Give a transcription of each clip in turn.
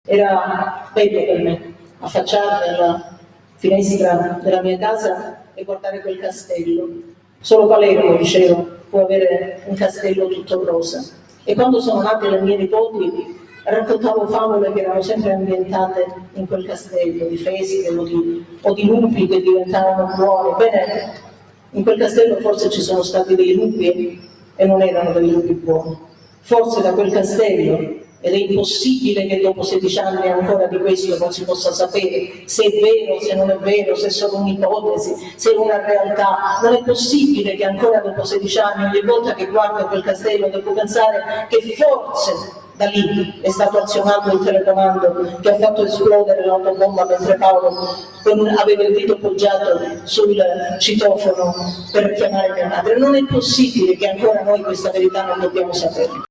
Era bello per me affacciarmi alla finestra della mia casa e guardare quel castello. Solo Palermo, dicevo, può avere un castello tutto rosa. E quando sono nate le mie nipoti raccontavo favole che erano sempre ambientate in quel castello, di feste o di lupi che diventavano buoni. Bene, in quel castello forse ci sono stati dei lupi e non erano dei lupi buoni. Forse da quel castello, ed è impossibile che dopo 16 anni ancora di questo non si possa sapere se è vero, se non è vero, se è solo un'ipotesi, se è una realtà. Non è possibile che ancora dopo 16 anni, ogni volta che guardo quel castello, devo pensare che forse da lì è stato azionato il telecomando che ha fatto esplodere l'autobomba mentre Paolo aveva il dito poggiato sul citofono per chiamare mia madre. Non è possibile che ancora noi questa verità non dobbiamo sapere.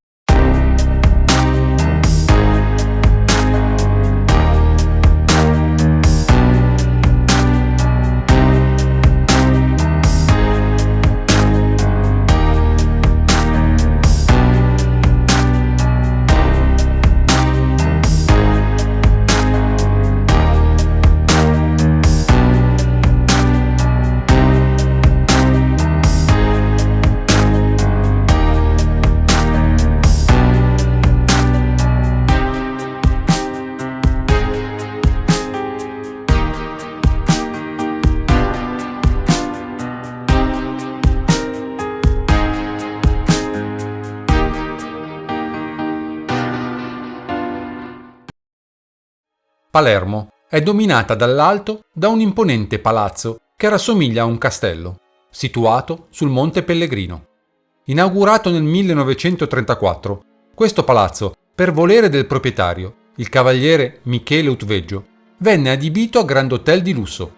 Palermo è dominata dall'alto da un imponente palazzo che rassomiglia a un castello, situato sul Monte Pellegrino. Inaugurato nel 1934, questo palazzo, per volere del proprietario, il cavaliere Michele Utveggio, venne adibito a grand hotel di lusso,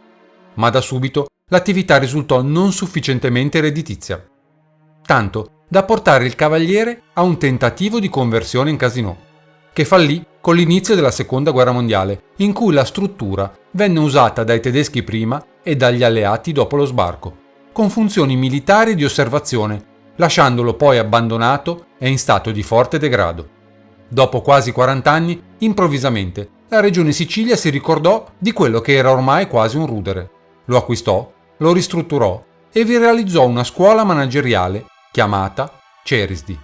ma da subito l'attività risultò non sufficientemente redditizia, tanto da portare il cavaliere a un tentativo di conversione in casinò, che fallì con l'inizio della Seconda Guerra Mondiale, in cui la struttura venne usata dai tedeschi prima e dagli alleati dopo lo sbarco, con funzioni militari di osservazione, lasciandolo poi abbandonato e in stato di forte degrado. Dopo quasi 40 anni, improvvisamente, la regione Sicilia si ricordò di quello che era ormai quasi un rudere. Lo acquistò, lo ristrutturò e vi realizzò una scuola manageriale chiamata Cerisdi.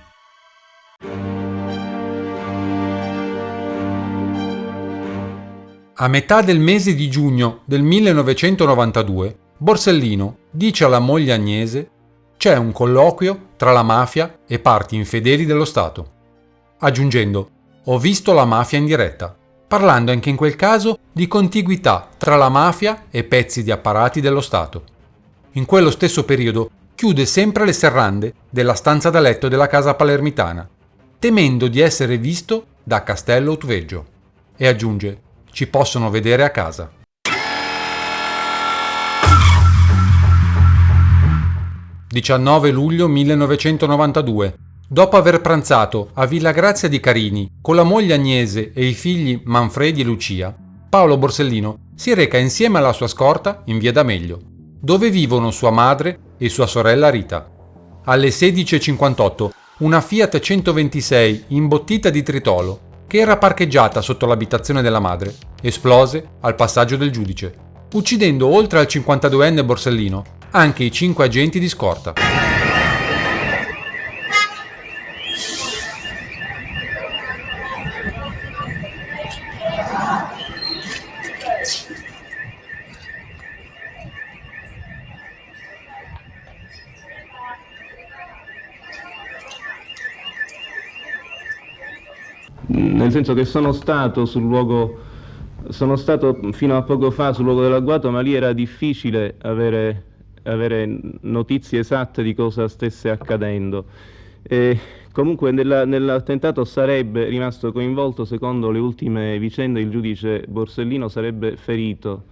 A metà del mese di giugno del 1992, Borsellino dice alla moglie Agnese: «C'è un colloquio tra la mafia e parti infedeli dello Stato», aggiungendo: «Ho visto la mafia in diretta», parlando anche in quel caso di contiguità tra la mafia e pezzi di apparati dello Stato. In quello stesso periodo chiude sempre le serrande della stanza da letto della casa palermitana, temendo di essere visto da Castello Utveggio, e aggiunge: «Ci possono vedere a casa». «19 luglio 1992. Dopo aver pranzato a Villa Grazia di Carini con la moglie Agnese e i figli Manfredi e Lucia, Paolo Borsellino si reca insieme alla sua scorta in via D'Amelio, dove vivono sua madre e sua sorella Rita. Alle 16:58 una Fiat 126 imbottita di tritolo, che era parcheggiata sotto l'abitazione della madre, esplose al passaggio del giudice, uccidendo oltre al 52enne Borsellino anche i 5 agenti di scorta. Nel senso che sono stato fino a poco fa sul luogo dell'agguato, ma lì era difficile avere notizie esatte di cosa stesse accadendo. Comunque nell'attentato sarebbe rimasto coinvolto, secondo le ultime vicende, il giudice Borsellino sarebbe ferito.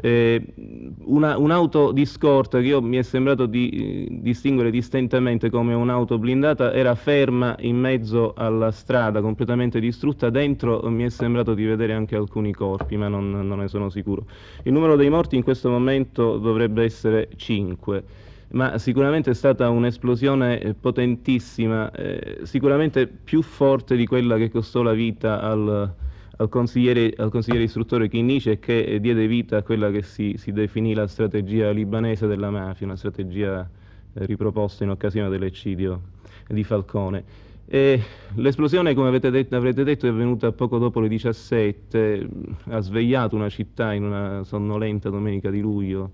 Un'auto di scorta, che io mi è sembrato di distinguere distintamente come un'auto blindata, era ferma in mezzo alla strada, completamente distrutta. Dentro mi è sembrato di vedere anche alcuni corpi, ma non ne sono sicuro. Il numero dei morti in questo momento dovrebbe essere 5, ma sicuramente è stata un'esplosione potentissima, sicuramente più forte di quella che costò la vita al al consigliere istruttore Chinnici, che diede vita a quella che si definì la strategia libanese della mafia, una strategia riproposta in occasione dell'eccidio di Falcone. L'esplosione, come avrete detto, è avvenuta poco dopo le 17, ha svegliato una città in una sonnolenta domenica di luglio,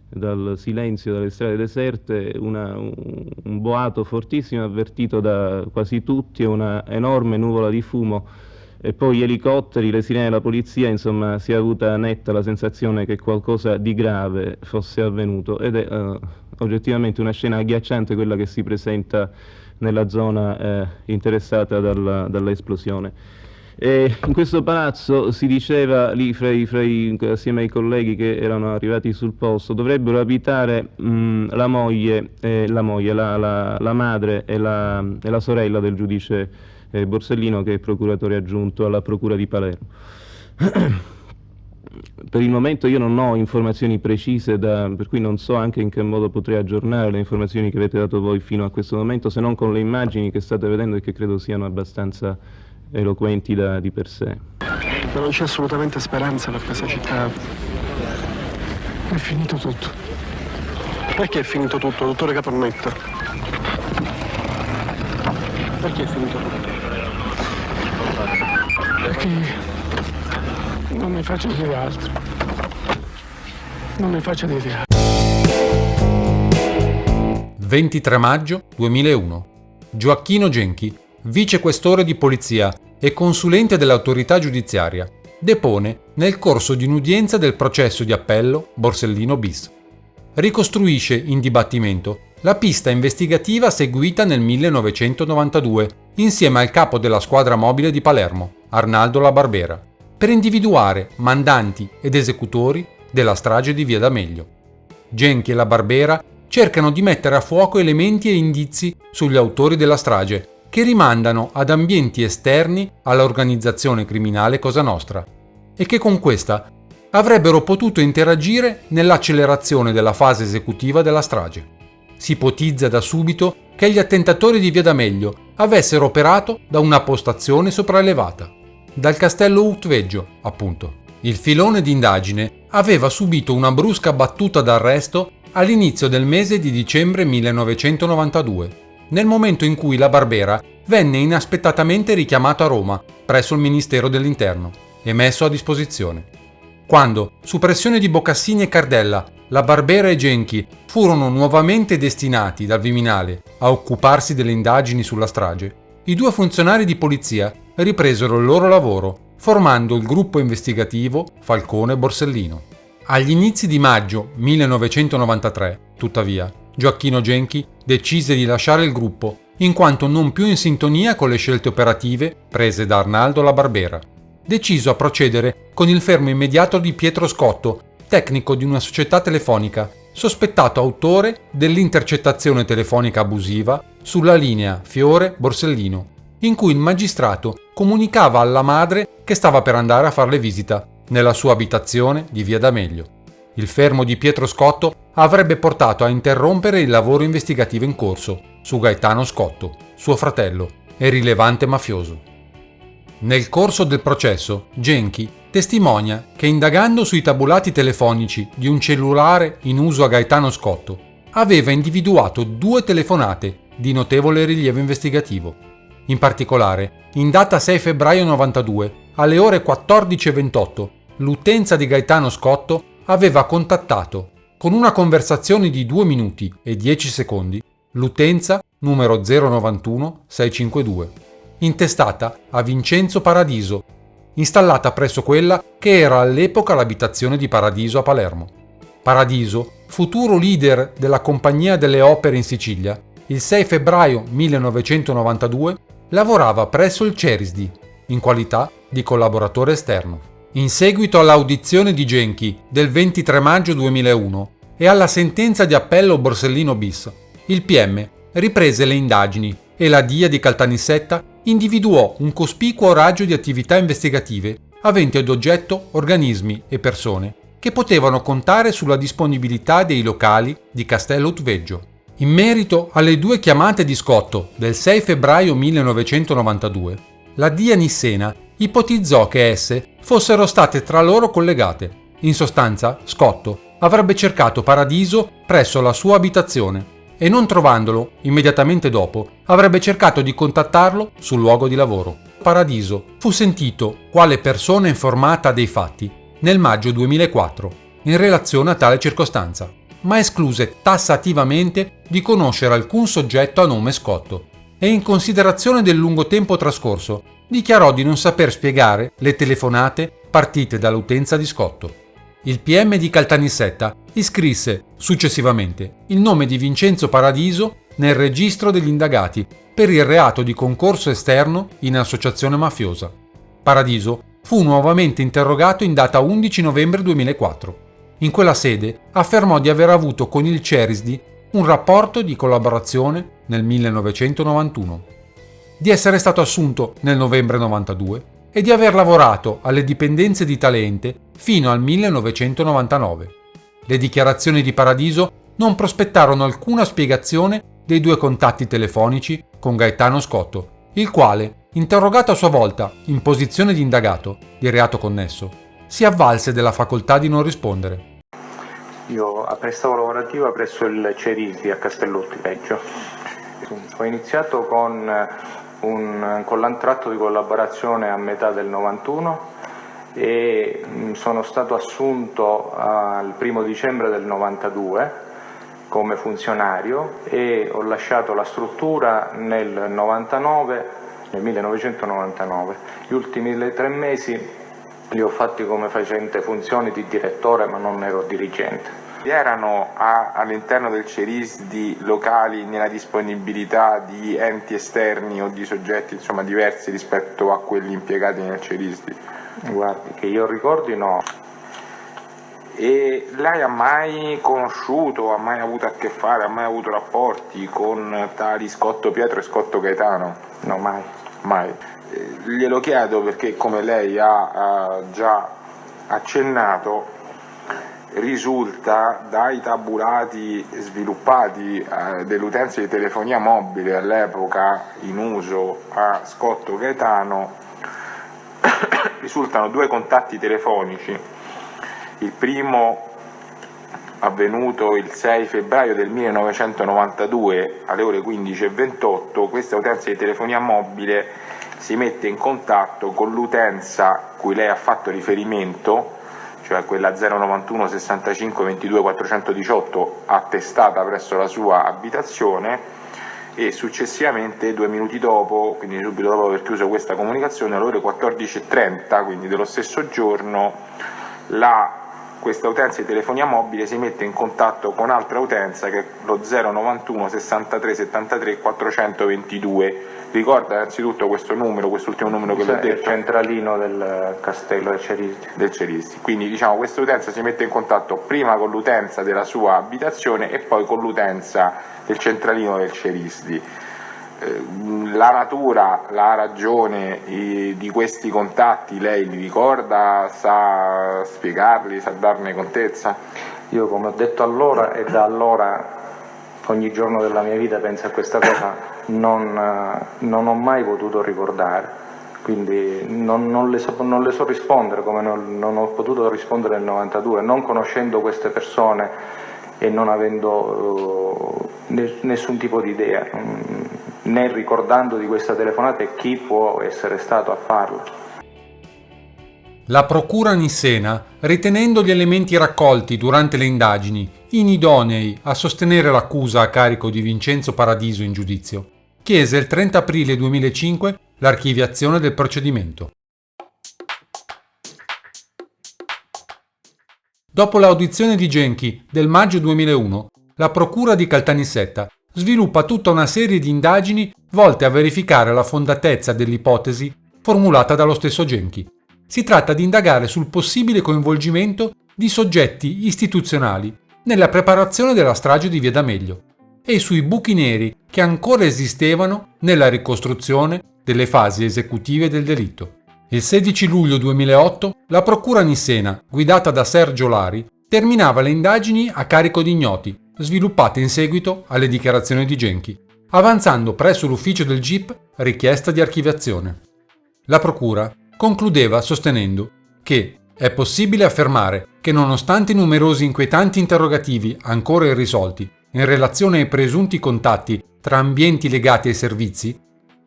dal silenzio, dalle strade deserte, un boato fortissimo avvertito da quasi tutti, una enorme nuvola di fumo, e poi gli elicotteri, le sirene della polizia. Insomma, si è avuta netta la sensazione che qualcosa di grave fosse avvenuto, ed è oggettivamente una scena agghiacciante quella che si presenta nella zona interessata dall'esplosione. In questo palazzo si diceva lì assieme ai colleghi che erano arrivati sul posto, dovrebbero abitare la madre e la sorella del giudice Borsellino, che è procuratore aggiunto alla procura di Palermo. Per il momento io non ho informazioni precise, per cui non so anche in che modo potrei aggiornare le informazioni che avete dato voi fino a questo momento, se non con le immagini che state vedendo e che credo siano abbastanza eloquenti di per sé. Ma non c'è assolutamente speranza per questa città. È finito tutto. Perché è finito tutto, dottore Caponnetto? Perché è finito tutto? Perché non mi faccia dire altro. Non mi faccia dire altro. 23 maggio 2001. Gioacchino Genchi, vicequestore di polizia e consulente dell'autorità giudiziaria, depone nel corso di un'udienza del processo di appello Borsellino bis. Ricostruisce in dibattimento la pista investigativa seguita nel 1992 insieme al capo della squadra mobile di Palermo, Arnaldo La Barbera, per individuare mandanti ed esecutori della strage di Via D'Amelio. Genchi e La Barbera cercano di mettere a fuoco elementi e indizi sugli autori della strage, che rimandano ad ambienti esterni all'organizzazione criminale Cosa Nostra, e che con questa avrebbero potuto interagire nell'accelerazione della fase esecutiva della strage. Si ipotizza da subito che gli attentatori di Via D'Amelio avessero operato da una postazione sopraelevata, dal castello Utveggio, appunto. Il filone d'indagine aveva subito una brusca battuta d'arresto all'inizio del mese di dicembre 1992, nel momento in cui La Barbera venne inaspettatamente richiamato a Roma presso il Ministero dell'Interno e messo a disposizione. Quando, su pressione di Boccassini e Cardella, La Barbera e Genchi furono nuovamente destinati dal Viminale a occuparsi delle indagini sulla strage, i due funzionari di polizia ripresero il loro lavoro, formando il gruppo investigativo Falcone-Borsellino. Agli inizi di maggio 1993, tuttavia, Gioacchino Genchi decise di lasciare il gruppo in quanto non più in sintonia con le scelte operative prese da Arnaldo La Barbera. Deciso a procedere con il fermo immediato di Pietro Scotto, tecnico di una società telefonica, sospettato autore dell'intercettazione telefonica abusiva sulla linea Fiore-Borsellino, in cui il magistrato comunicava alla madre che stava per andare a farle visita nella sua abitazione di Via D'Amelio. Il fermo di Pietro Scotto avrebbe portato a interrompere il lavoro investigativo in corso su Gaetano Scotto, suo fratello e rilevante mafioso. Nel corso del processo, Genchi testimonia che indagando sui tabulati telefonici di un cellulare in uso a Gaetano Scotto, aveva individuato 2 telefonate di notevole rilievo investigativo. In particolare, in data 6 febbraio 92, alle ore 14:28, l'utenza di Gaetano Scotto aveva contattato, con una conversazione di 2 minuti e 10 secondi, l'utenza numero 091 652, intestata a Vincenzo Paradiso, installata presso quella che era all'epoca l'abitazione di Paradiso a Palermo. Paradiso, futuro leader della Compagnia delle Opere in Sicilia, il 6 febbraio 1992 lavorava presso il Cerisdi, in qualità di collaboratore esterno. In seguito all'audizione di Genchi del 23 maggio 2001 e alla sentenza di appello Borsellino bis, il PM riprese le indagini e la DIA di Caltanissetta individuò un cospicuo raggio di attività investigative aventi ad oggetto organismi e persone che potevano contare sulla disponibilità dei locali di Castello Utveggio. In merito alle 2 chiamate di Scotto del 6 febbraio 1992, la DIA Nissena ipotizzò che esse fossero state tra loro collegate. In sostanza, Scotto avrebbe cercato Paradiso presso la sua abitazione e, non trovandolo, immediatamente dopo avrebbe cercato di contattarlo sul luogo di lavoro. Paradiso fu sentito quale persona informata dei fatti nel maggio 2004 in relazione a tale circostanza, ma escluse tassativamente di conoscere alcun soggetto a nome Scotto e, in considerazione del lungo tempo trascorso, dichiarò di non saper spiegare le telefonate partite dall'utenza di Scotto. Il PM di Caltanissetta iscrisse successivamente il nome di Vincenzo Paradiso nel registro degli indagati per il reato di concorso esterno in associazione mafiosa. Paradiso fu nuovamente interrogato in data 11 novembre 2004. In quella sede affermò di aver avuto con il Cerisdi un rapporto di collaborazione nel 1991, di essere stato assunto nel novembre 92 e di aver lavorato alle dipendenze di tale ente fino al 1999. Le dichiarazioni di Paradiso non prospettarono alcuna spiegazione dei 2 contatti telefonici con Gaetano Scotto, il quale, interrogato a sua volta in posizione di indagato di reato connesso, si avvalse della facoltà di non rispondere. Io prestavo lavorativa presso il Cerisdi a Castellotti Reggio. Ho iniziato con l'antratto di collaborazione a metà del 91 e sono stato assunto il 1° dicembre del 92 come funzionario e ho lasciato la struttura nel 1999. Gli ultimi 3 mesi li ho fatti come facente funzioni di direttore, ma non ero dirigente. Erano all'interno del Cerisdi locali nella disponibilità di enti esterni o di soggetti insomma diversi rispetto a quelli impiegati nel Cerisdi? Guardi, che io ricordi no. E lei ha mai conosciuto, ha mai avuto a che fare, ha mai avuto rapporti con tali Scotto Pietro e Scotto Gaetano? No, mai. Mai. Glielo chiedo perché, come lei ha già accennato, risulta dai tabulati sviluppati dell'utenza di telefonia mobile all'epoca in uso a Scotto Gaetano, risultano 2 contatti telefonici. Il primo avvenuto il 6 febbraio del 1992 alle ore 15:28, questa utenza di telefonia mobile si mette in contatto con l'utenza cui lei ha fatto riferimento, cioè quella 091 65 22 418 attestata presso la sua abitazione, e successivamente 2 minuti dopo, quindi subito dopo aver chiuso questa comunicazione, alle ore 14:30, quindi dello stesso giorno, questa utenza di telefonia mobile si mette in contatto con altra utenza che è lo 091 63 73 422. Ricorda innanzitutto questo numero, quest'ultimo numero che l'ho detto? Il centralino del castello del Cerisdi. Quindi diciamo questa utenza si mette in contatto prima con l'utenza della sua abitazione e poi con l'utenza del centralino del Cerisdi. La natura, la ragione di questi contatti lei li ricorda, sa spiegarli, sa darne contezza? Io, come ho detto allora e da allora ogni giorno della mia vita penso a questa cosa, non ho mai potuto ricordare, quindi non le so rispondere, come non ho potuto rispondere nel 92, non conoscendo queste persone e non avendo nessun tipo di idea, né ricordando di questa telefonata e chi può essere stato a farla. La procura nissena, ritenendo gli elementi raccolti durante le indagini inidonei a sostenere l'accusa a carico di Vincenzo Paradiso in giudizio, chiese il 30 aprile 2005 l'archiviazione del procedimento. Dopo l'audizione di Genchi del maggio 2001, la procura di Caltanissetta sviluppa tutta una serie di indagini volte a verificare la fondatezza dell'ipotesi formulata dallo stesso Genchi. Si tratta di indagare sul possibile coinvolgimento di soggetti istituzionali nella preparazione della strage di Via D'Amelio e sui buchi neri che ancora esistevano nella ricostruzione delle fasi esecutive del delitto. Il 16 luglio 2008 la procura nissena, guidata da Sergio Lari, terminava le indagini a carico di ignoti, sviluppate in seguito alle dichiarazioni di Genchi, avanzando presso l'ufficio del GIP richiesta di archiviazione. La procura concludeva sostenendo che è possibile affermare che nonostante i numerosi inquietanti interrogativi ancora irrisolti in relazione ai presunti contatti tra ambienti legati ai servizi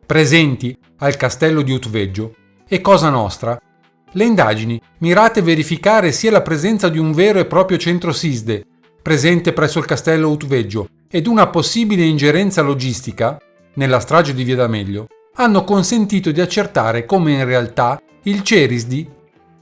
presenti al castello di Utveggio e Cosa Nostra, le indagini mirate a verificare sia la presenza di un vero e proprio centro SISDE presente presso il castello Utveggio ed una possibile ingerenza logistica nella strage di Via D'Amelio hanno consentito di accertare come in realtà il CERISD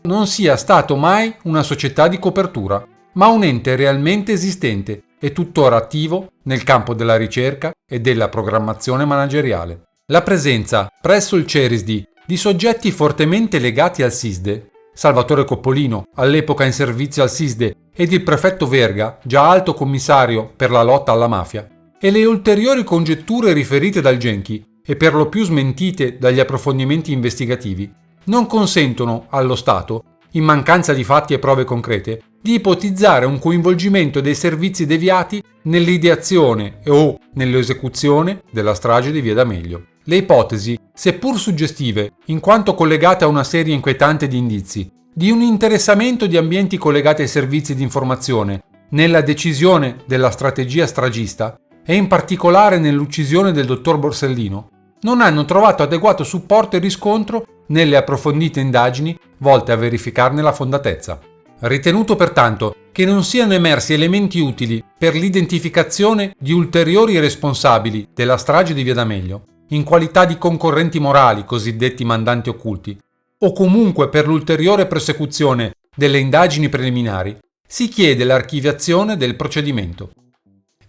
non sia stato mai una società di copertura, ma un ente realmente esistente e tuttora attivo nel campo della ricerca e della programmazione manageriale. La presenza presso il CERISD di soggetti fortemente legati al SISDE, Salvatore Coppolino, all'epoca in servizio al SISDE, ed il prefetto Verga, già alto commissario per la lotta alla mafia, e le ulteriori congetture riferite dal Genchi e per lo più smentite dagli approfondimenti investigativi, non consentono allo Stato, in mancanza di fatti e prove concrete, di ipotizzare un coinvolgimento dei servizi deviati nell'ideazione o nell'esecuzione della strage di Via D'Amelio. Le ipotesi, seppur suggestive, in quanto collegate a una serie inquietante di indizi, di un interessamento di ambienti collegati ai servizi di informazione nella decisione della strategia stragista e in particolare nell'uccisione del dottor Borsellino, non hanno trovato adeguato supporto e riscontro nelle approfondite indagini volte a verificarne la fondatezza. Ritenuto pertanto che non siano emersi elementi utili per l'identificazione di ulteriori responsabili della strage di Via D'Amelio, in qualità di concorrenti morali cosiddetti mandanti occulti, o comunque per l'ulteriore prosecuzione delle indagini preliminari, si chiede l'archiviazione del procedimento.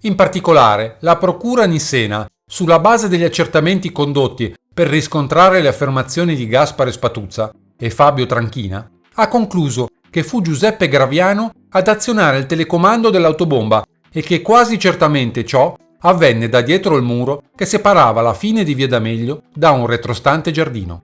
In particolare, la Procura nissena, sulla base degli accertamenti condotti per riscontrare le affermazioni di Gaspare Spatuzza e Fabio Tranchina, ha concluso che fu Giuseppe Graviano ad azionare il telecomando dell'autobomba e che quasi certamente ciò avvenne da dietro il muro che separava la fine di Via D'Amelio da un retrostante giardino.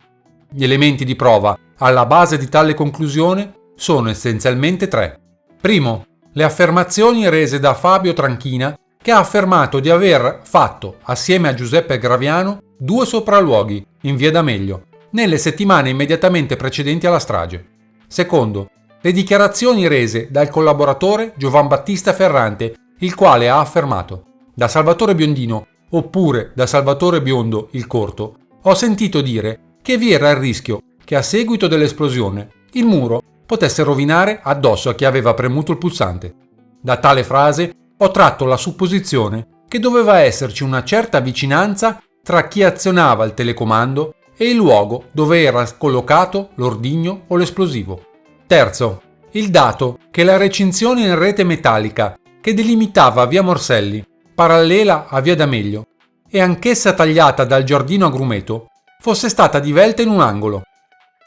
Gli elementi di prova alla base di tale conclusione sono essenzialmente tre. Primo, le affermazioni rese da Fabio Tranchina, che ha affermato di aver fatto, assieme a Giuseppe Graviano, 2 sopralluoghi in Via D'Amelio nelle settimane immediatamente precedenti alla strage. Secondo, le dichiarazioni rese dal collaboratore Giovan Battista Ferrante, il quale ha affermato: da Salvatore Biondino, oppure da Salvatore Biondo il Corto, ho sentito dire che vi era il rischio che a seguito dell'esplosione il muro potesse rovinare addosso a chi aveva premuto il pulsante. Da tale frase ho tratto la supposizione che doveva esserci una certa vicinanza tra chi azionava il telecomando e il luogo dove era collocato l'ordigno o l'esplosivo. Terzo, il dato che la recinzione in rete metallica che delimitava via Morselli, parallela a via D'Amelio, e anch'essa tagliata dal giardino agrumeto, fosse stata divelta in un angolo.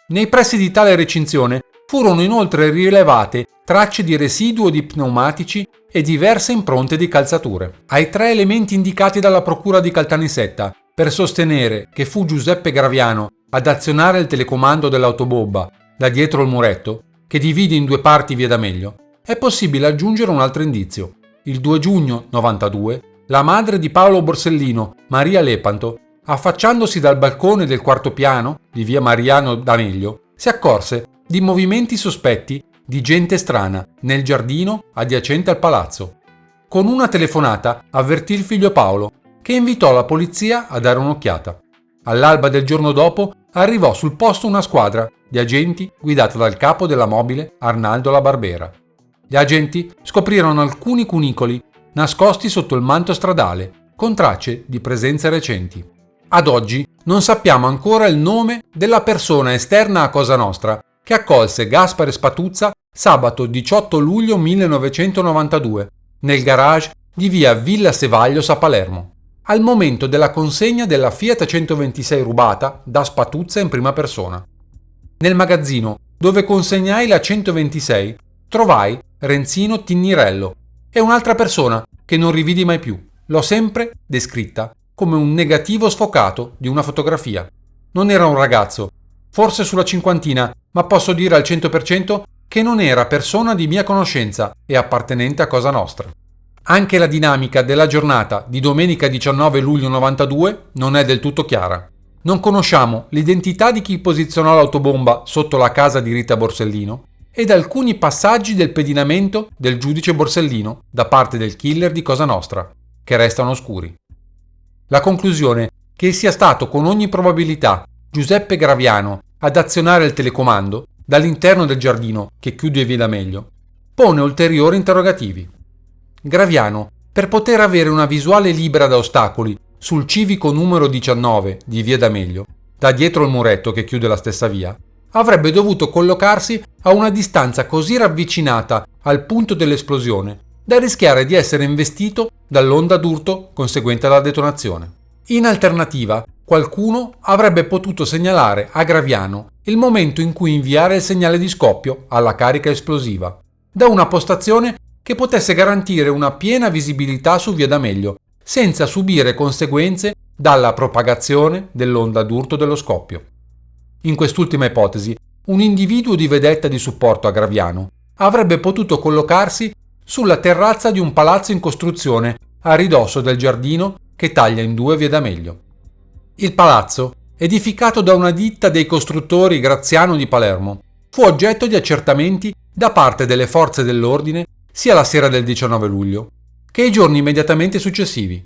Nei pressi di tale recinzione furono inoltre rilevate tracce di residuo di pneumatici e diverse impronte di calzature. Ai 3 elementi indicati dalla Procura di Caltanissetta per sostenere che fu Giuseppe Graviano ad azionare il telecomando dell'autobomba da dietro il muretto, che divide in 2 parti Via D'Amelio, è possibile aggiungere un altro indizio. Il 2 giugno 92, la madre di Paolo Borsellino, Maria Lepanto, affacciandosi dal balcone del 4° piano di via Mariano D'Amelio, si accorse di movimenti sospetti di gente strana nel giardino adiacente al palazzo. Con una telefonata avvertì il figlio Paolo, che invitò la polizia a dare un'occhiata. All'alba del giorno dopo arrivò sul posto una squadra di agenti guidata dal capo della mobile Arnaldo La Barbera. Gli agenti scoprirono alcuni cunicoli nascosti sotto il manto stradale, con tracce di presenze recenti. Ad oggi non sappiamo ancora il nome della persona esterna a Cosa Nostra che accolse Gaspare Spatuzza sabato 18 luglio 1992 nel garage di via Villa Sevaglios a Palermo, al momento della consegna della Fiat 126 rubata da Spatuzza in prima persona. Nel magazzino dove consegnai la 126 trovai Renzino Tinnirello e un'altra persona che non rividi mai più. L'ho sempre descritta come un negativo sfocato di una fotografia. Non era un ragazzo, forse sulla cinquantina, ma posso dire al 100% che non era persona di mia conoscenza e appartenente a Cosa Nostra. Anche la dinamica della giornata di domenica 19 luglio 92 non è del tutto chiara. Non conosciamo l'identità di chi posizionò l'autobomba sotto la casa di Rita Borsellino ed alcuni passaggi del pedinamento del giudice Borsellino da parte del killer di Cosa Nostra, che restano oscuri. La conclusione che sia stato con ogni probabilità Giuseppe Graviano ad azionare il telecomando dall'interno del giardino che chiude Via D'Amelio pone ulteriori interrogativi. Graviano, per poter avere una visuale libera da ostacoli sul civico numero 19 di Via D'Amelio, da dietro il muretto che chiude la stessa via, avrebbe dovuto collocarsi a una distanza così ravvicinata al punto dell'esplosione da rischiare di essere investito dall'onda d'urto conseguente alla detonazione. In alternativa, qualcuno avrebbe potuto segnalare a Graviano il momento in cui inviare il segnale di scoppio alla carica esplosiva, da una postazione che potesse garantire una piena visibilità su Via D'Amelio, senza subire conseguenze dalla propagazione dell'onda d'urto dello scoppio. In quest'ultima ipotesi, un individuo di vedetta di supporto a Graviano avrebbe potuto collocarsi sulla terrazza di un palazzo in costruzione a ridosso del giardino che taglia in due Via D'Amelio. Il palazzo, edificato da una ditta dei costruttori Graziano di Palermo, fu oggetto di accertamenti da parte delle forze dell'ordine sia la sera del 19 luglio che i giorni immediatamente successivi.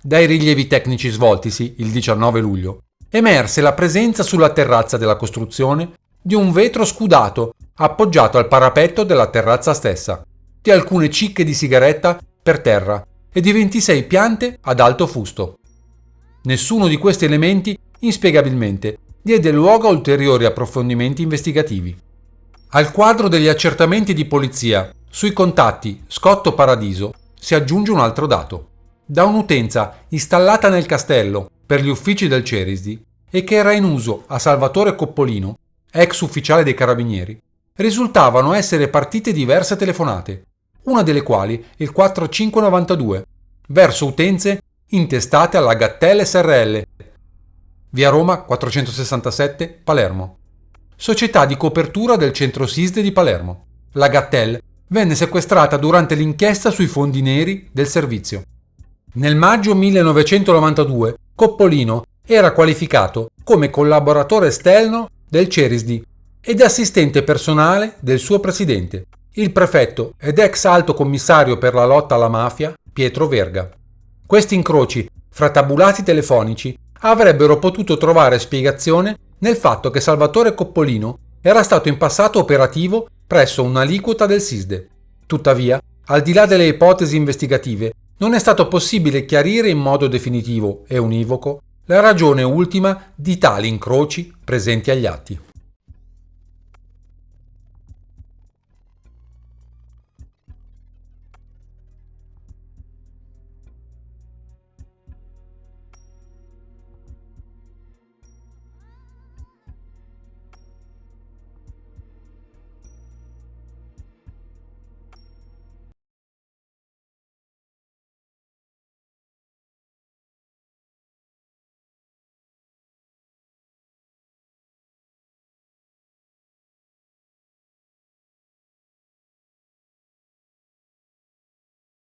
Dai rilievi tecnici svoltisi il 19 luglio emerse la presenza sulla terrazza della costruzione di un vetro scudato appoggiato al parapetto della terrazza stessa, di alcune cicche di sigaretta per terra e di 26 piante ad alto fusto. Nessuno di questi elementi, inspiegabilmente, diede luogo a ulteriori approfondimenti investigativi. Al quadro degli accertamenti di polizia sui contatti Scotto Paradiso si aggiunge un altro dato. Da un'utenza installata nel castello per gli uffici del Cerisdi e che era in uso a Salvatore Coppolino, ex ufficiale dei Carabinieri, risultavano essere partite diverse telefonate, una delle quali il 4592, verso utenze intestate alla Gattel SRL, via Roma 467, Palermo, società di copertura del centro SISDE di Palermo. La Gattel venne sequestrata durante l'inchiesta sui fondi neri del servizio. Nel maggio 1992 Coppolino era qualificato come collaboratore esterno del Cerisdi ed assistente personale del suo presidente, il prefetto ed ex alto commissario per la lotta alla mafia Pietro Verga. Questi incroci fra tabulati telefonici avrebbero potuto trovare spiegazione nel fatto che Salvatore Coppolino era stato in passato operativo presso un'aliquota del SISDE. Tuttavia, al di là delle ipotesi investigative, non è stato possibile chiarire in modo definitivo e univoco la ragione ultima di tali incroci presenti agli atti.